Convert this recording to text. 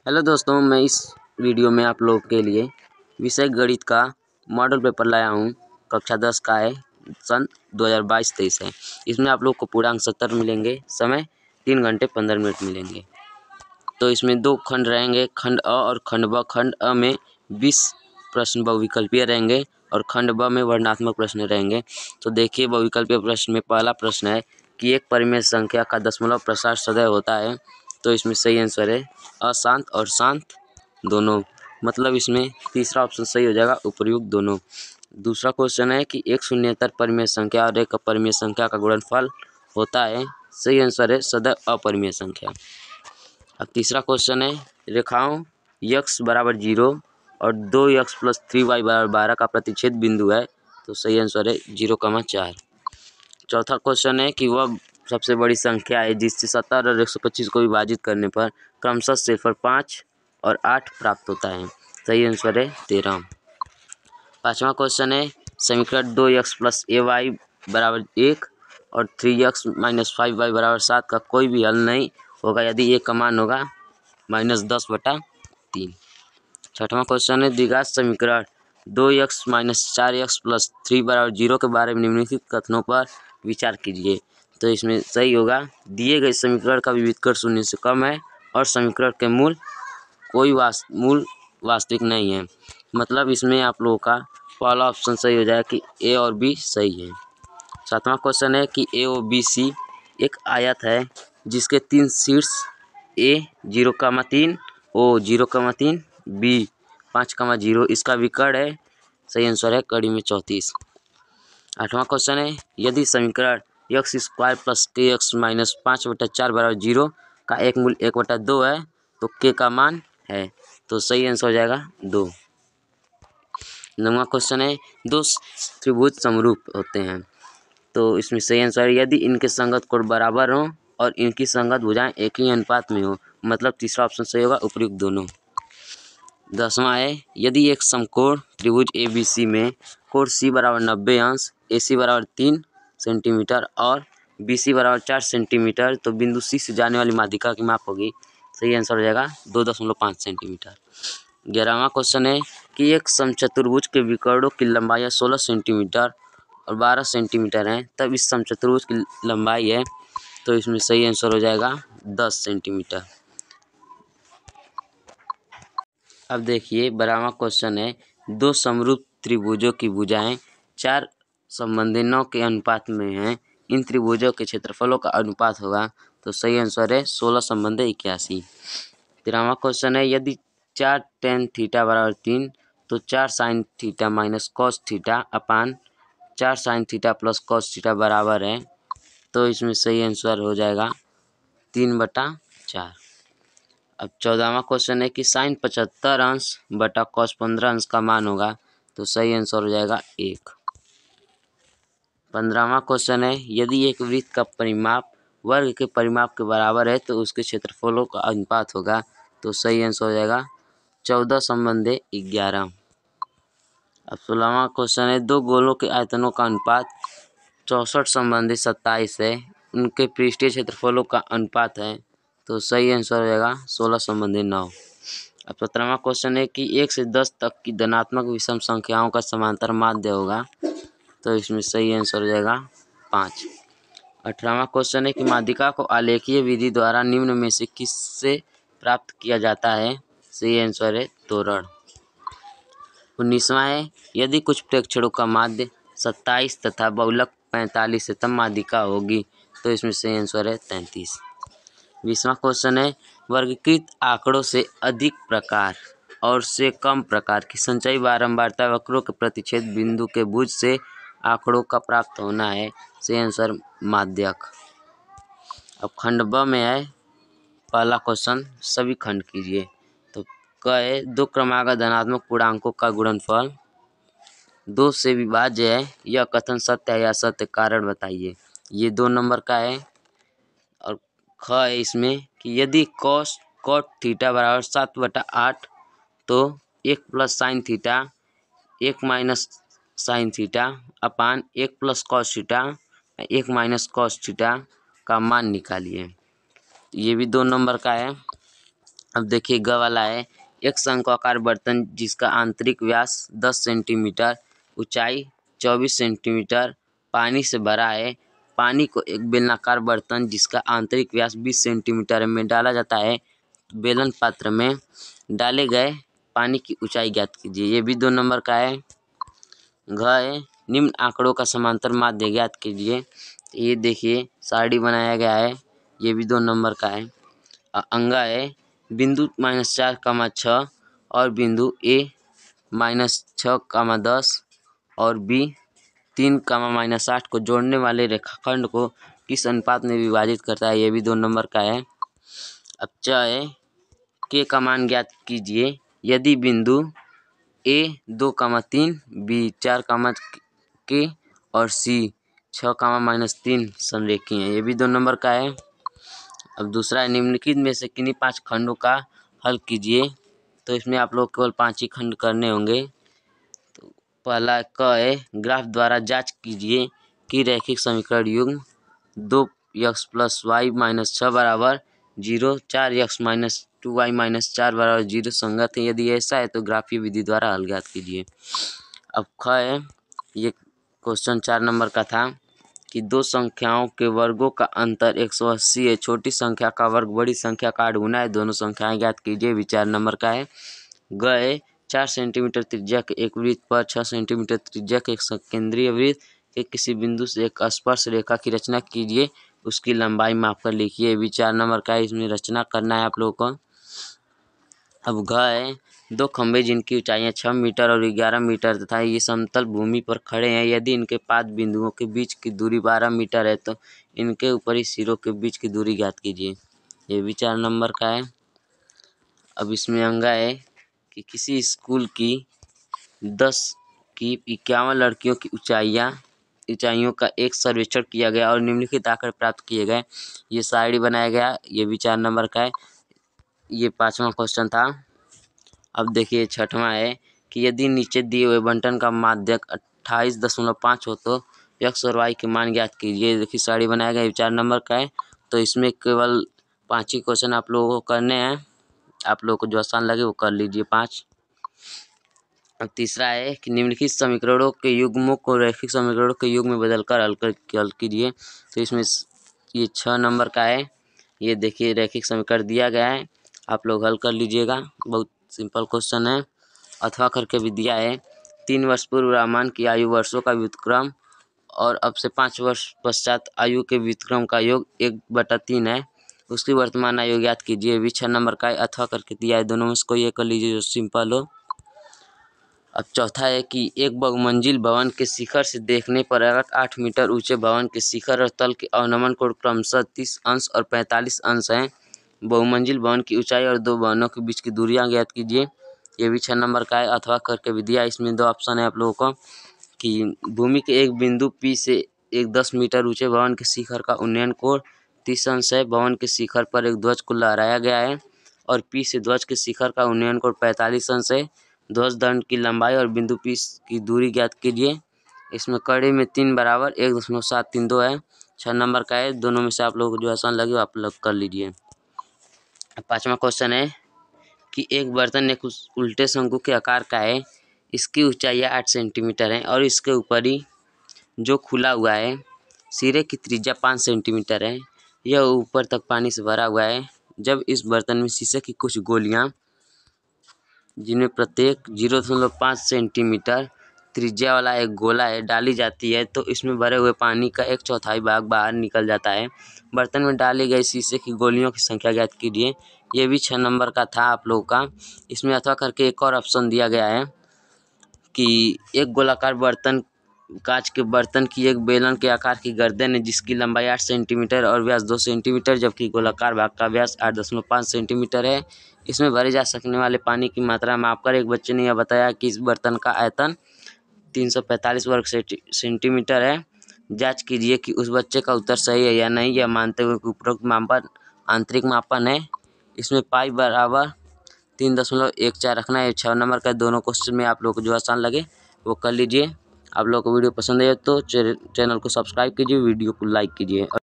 Hello दोस्तों, मैं इस वीडियो में आप लोगों के लिए विषय गणित का मॉडल पेपर लाया हूँ। कक्षा 10 का है, सन 2022-23 है। इसमें आप लोग को पूर्णांक 70 मिलेंगे, समय 3 घंटे 15 मिनट मिलेंगे। तो इसमें 2 खंड रहेंगे, खंड अ और खंड ब। खंड अ में 20 प्रश्न बहुविकल्पीय रहेंगे और खंड ब में वर्णनात्मक प्रश्न रहेंगे। तो देखिए, बहुविकल्पीय प्रश्न में पहला प्रश्न है कि एक परिमेय संख्या का दशमलव प्रसार सदैव होता है। तो इसमें सही आंसर है अशांत और शांत दोनों। मतलब इसमें तीसरा ऑप्शन सही हो जाएगा, उपर्युक्त दोनों। दूसरा क्वेश्चन है कि एक शून्येतर परिमेय संख्या और एक अपरिमेय संख्या का गुणनफल होता है। सही आंसर है सदैव अपरिमेय संख्या। अब तीसरा क्वेश्चन है रेखाओं x बराबर 0 और 2x + 3y बराबर 12 का प्रतिच्छेद बिंदु है। तो सही आंसर है 0,4। चौथा क्वेश्चन है कि वह सबसे बड़ी संख्या है जिससे 70 और 125 को विभाजित करने पर क्रमशः क्षेत्रफल 5 और 8 प्राप्त होता है। सही आंसर है 13। पाँचवा क्वेश्चन है समीकरण 2x + ay बराबर 1 और 3x - 5y बराबर 7 का कोई भी हल नहीं होगा यदि ए का मान होगा -10/3। छठवां क्वेश्चन है द्विघात समीकरण 2x - 4x + 3 बराबर 0 के बारे में निम्नलिखित कथनों पर विचार कीजिए। तो इसमें सही होगा दिए गए समीकरण का विविधकरण 0 से कम है और समीकरण के मूल कोई मूल वास्तविक नहीं है। मतलब इसमें आप लोगों का पहला ऑप्शन सही हो जाएगा कि ए और बी सही है। सातवां क्वेश्चन है कि ए ओ बी सी एक आयत है जिसके 3 शीर्ष ए 0,3, ओ 0,3, बी 5,0 इसका विकर्ण है। सही आंसर है कड़ी में 34। आठवां क्वेश्चन है यदि समीकरण x² + kx - 5/4 बराबर 0 का एक मूल 1/2 है तो k का मान है। तो सही आंसर हो जाएगा 2। नौवां क्वेश्चन है दो त्रिभुज समरूप होते हैं। तो इसमें सही आंसर है यदि इनके संगत कोण बराबर हों और इनकी संगत भुजाएं एक ही अनुपात में हो। मतलब तीसरा ऑप्शन सही होगा, उपयुक्त दोनों। 10वां है यदि एक समकोण त्रिभुज ABC में कोण C बराबर 90 अंश, AC बराबर 3 सेंटीमीटर और BC बराबर 4 सेंटीमीटर तो बिंदु C से जाने वाली माध्यिका की माप होगी। सही आंसर हो जाएगा 2.5 सेंटीमीटर। 11वां क्वेश्चन है कि एक समचतुर्भुज के विकर्णों की लंबाई 16 सेंटीमीटर और 12 सेंटीमीटर है, तब इस समचतुर्भुज की लंबाई है। तो इसमें सही आंसर हो जाएगा 10 सेंटीमीटर। अब देखिए 12वां क्वेश्चन है दो समरूप त्रिभुजों की भुजाएं 4 संबंधी 9 के अनुपात में हैं। इन त्रिभुजों के क्षेत्रफलों का अनुपात होगा। तो सही आंसर है 16 संबंधी 81। 13वां क्वेश्चन है यदि 4 tan थीटा बराबर 3 तो 4 sin theta minus cos theta upon 4 sin theta plus cos theta बराबर है। तो इसमें सही आंसर हो जाएगा 3/4। अब 14वां क्वेश्चन है कि sin 75 अंश बटा cos 15 अंश का मान होगा। तो सही आंसर हो जाएगा 1। 15वां क्वेश्चन है यदि एक वृत्त का परिमाप वर्ग के परिमाप के बराबर है तो उसके क्षेत्रफलों का अनुपात होगा। तो सही आंसर हो जाएगा 14 संबंधी 11। अब 16वां क्वेश्चन है दो गोलों के आयतनों का अनुपात 64 संबंधी 27 है, उनके पृष्ठीय क्षेत्रफलों का अनुपात है। तो सही आंसर हो जाएगा 16 संबंधी 9। अब 17वां क्वेश्चन है कि 1 से 10 तक की धनात्मक विषम संख्याओं का समांतर माध्य होगा। तो इसमें सही आंसर हो जाएगा 5। 18वां क्वेश्चन है कि माध्यिका को आलेखीय विधि द्वारा निम्न में से किससे प्राप्त किया जाता है। सही आंसर है त्वरण। 19वां है यदि कुछ प्रेक्षणों का माध्य 27 तथा बहुलक 45 है तब माध्यिका होगी। तो इसमें सही आंसर है 33। 20वां क्वेश्चन है वर्गीकृत आंकड़ों से अधिक प्रकार और से कम प्रकार की संचयी बारंबारता वक्रों के प्रतिच्छेद बिंदु के भुज से आंकड़ों का प्राप्त होना है। सही आंसर माध्यक। अब खंड ब में है पहला क्वेश्चन, सभी खंड कीजिए। तो क है दो क्रमागत धनात्मक पूर्णांकों का गुणनफल 2 से विभाज्य है, यह कथन सत्य है या असत्य, कारण बताइए। ये 2 नंबर का है। और ख है इसमें कि यदि cot थीटा बराबर 7/8 तो 1 + sin theta 1 - sin theta upon 1 + cos theta 1 - cos theta का मान निकालिए। ये भी 2 नंबर का है। अब देखिए ग वाला है, एक शंक्वाकार बर्तन जिसका आंतरिक व्यास 10 सेंटीमीटर, ऊंचाई 24 सेंटीमीटर, पानी से भरा है। पानी को एक बेलनाकार बर्तन जिसका आंतरिक व्यास 20 सेंटीमीटर में डाला जाता है। बेलन पात्र में डाले गए पानी की ऊंचाई ज्ञात कीजिए। ये भी 2 नंबर का है। घ है, निम्न आंकड़ों का समांतर माध्य ज्ञात कीजिए। ये देखिए सारणी बनाया गया है, ये भी 2 नंबर का है। अंगा है, बिंदु -4,6 और बिंदु ए -6,10 और बी 3,-8 को जोड़ने वाले रेखाखंड को किस अनुपात में विभाजित करता है। ये भी 2 नंबर का है। अब च है, के का मान ज्ञात कीजिए यदि बिंदु ए 2,3, बी 4, के और सी 6,-3 संरेखीय है। ये भी 2 नंबर का है। अब दूसरा है, निम्नलिखित में से किन्हीं 5 खंडों का हल कीजिए। तो इसमें आप लोग केवल 5 ही खंड करने होंगे। तो पहला क है, ग्राफ द्वारा जांच कीजिए कि रैखिक समीकरण युग्म 2x + y - 6 बराबर 0, 4x - 2y - 4 बराबर 0 संगत है। यदि ऐसा है तो ग्राफीय विधि द्वारा हल ज्ञात कीजिए। अब ख है, ये क्वेश्चन 4 नंबर का था कि 2 संख्याओं के वर्गों का अंतर 180 है। छोटी संख्या का वर्ग बड़ी संख्या का 8 गुना है। दोनों संख्याएं ज्ञात कीजिए। भी 4 नंबर का है। ग है, 4 सेंटीमीटर त्रिज्या के एक वृत्त पर 6 सेंटीमीटर त्रिज्या के एक केंद्रीय वृत्त के किसी बिंदु से एक स्पर्श रेखा की रचना कीजिए, उसकी लंबाई मापकर लिखिए। भी 4 नंबर का है। इसमें रचना करना है आप लोगों को। अब घ है, 2 खंभे जिनकी ऊंचाइयां 6 मीटर और 11 मीटर तथा ये समतल भूमि पर खड़े हैं। यदि इनके पाद बिंदुओं के बीच की दूरी 12 मीटर है तो इनके ऊपरी सिरों के बीच की दूरी ज्ञात कीजिए। ये भी 4 नंबर का है। अब इसमें अंगा है कि किसी स्कूल की 10 की 51 लड़कियों की ऊंचाइयों का एक सर्वेक्षण किया गया और निम्नलिखित आंकड़े प्राप्त किए गए। ये सारणी बनाया गया। ये भी 4 नंबर का है। ये 5वां क्वेश्चन था। अब देखिए 6वां है कि यदि नीचे दिए हुए बंटन का माध्यक 28.5 हो तो x और y के मान ज्ञात कीजिए। देखिए सारणी बनाया गया। 4 नंबर का है। तो इसमें केवल 5 ही क्वेश्चन आप लोगों को करने हैं। आप लोगों को जो आसान लगे वो कर लीजिए 5। अब तीसरा है कि निम्नलिखित समीकरणों के युग्मों को रैखिक समीकरणों के युग्म में बदलकर हल कीजिए। तो इसमें ये 6 नंबर का है। ये देखिए रैखिक समीकरण दिया गया है, आप लोग हल कर लीजिएगा। बहुत सिंपल क्वेश्चन है। अथवा करके भी दिया है। 3 वर्ष पूर्व रामायण की आयु वर्षों का व्युत्क्रम और अब से 5 वर्ष पश्चात आयु के व्युत्क्रम का योग 1/3 है। उसकी वर्तमान आयु ज्ञात कीजिए। भी 6 नंबर का है। अथवा करके दिया है। दोनों में से कोई एक कर लीजिए जो सिंपल हो। अब चौथा है कि एक बहुमंजिल भवन के शिखर से देखने पर अगर 8 मीटर ऊंचे भवन के शिखर और तल के अवनमन कोण क्रमशः 30 अंश और 45 अंश हैं। बहुमंजिल भवन की ऊंचाई और 2 भवनों के बीच की दूरियां ज्ञात कीजिए। ये भी 6 नंबर का है। अथवा करके भी दिया। इसमें 2 ऑप्शन है आप लोगों को कि भूमि के एक बिंदु P से एक 10 मीटर ऊंचे भवन के शिखर का उन्नयन कोण 30 अंश है। भवन के शिखर पर एक ध्वज को लहराया गया है और P से ध्वज के शिखर का उन्नयन कोण 45 अंश है। ध्वज दंड की लंबाई और बिंदु P की दूरी ज्ञात कीजिए। इसमें कड़ी में 3 बराबर 1.732 है। 6 नंबर का है। दोनों में से आप लोगों को जो आसान लगे आप लोग कर लीजिए। 5वां क्वेश्चन है कि एक बर्तन एक उल्टे शंकु के आकार का है। इसकी ऊंचाई 8 सेंटीमीटर है और इसके ऊपरी जो खुला हुआ है सिरे की त्रिज्या 5 सेंटीमीटर है। यह ऊपर तक पानी से भरा हुआ है। जब इस बर्तन में शीशे की कुछ गोलियां जिनमें प्रत्येक 0.5 सेंटीमीटर त्रिज्या वाला एक गोला है डाली जाती है तो इसमें भरे हुए पानी का 1/4 भाग बाहर निकल जाता है। बर्तन में डाली गई शीशे की गोलियों की संख्या ज्ञात कीजिए। ये भी 6 नंबर का था आप लोगों का। इसमें अथवा करके एक और ऑप्शन दिया गया है कि एक गोलाकार बर्तन कांच के बर्तन की एक बेलन के आकार की गर्दन है जिसकी लंबाई 8 सेंटीमीटर और व्यास 2 सेंटीमीटर जबकि गोलाकार भाग का व्यास 8.5 सेंटीमीटर है। इसमें भरे जा सकने वाले पानी की मात्रा मापकर एक बच्चे ने यह बताया कि इस बर्तन का आयतन 345 वर्ग सेंटीमीटर है। जांच कीजिए कि उस बच्चे का उत्तर सही है या नहीं, यह मानते हुए कि उपरोक्त मापन आंतरिक मापन है। इसमें पाई बराबर 3.14 रखना है। 6 नंबर का दोनों क्वेश्चन में आप लोग को जो आसान लगे वो कर लीजिए। आप लोग को वीडियो पसंद है तो चैनल को सब्सक्राइब कीजिए, वीडियो को लाइक कीजिए।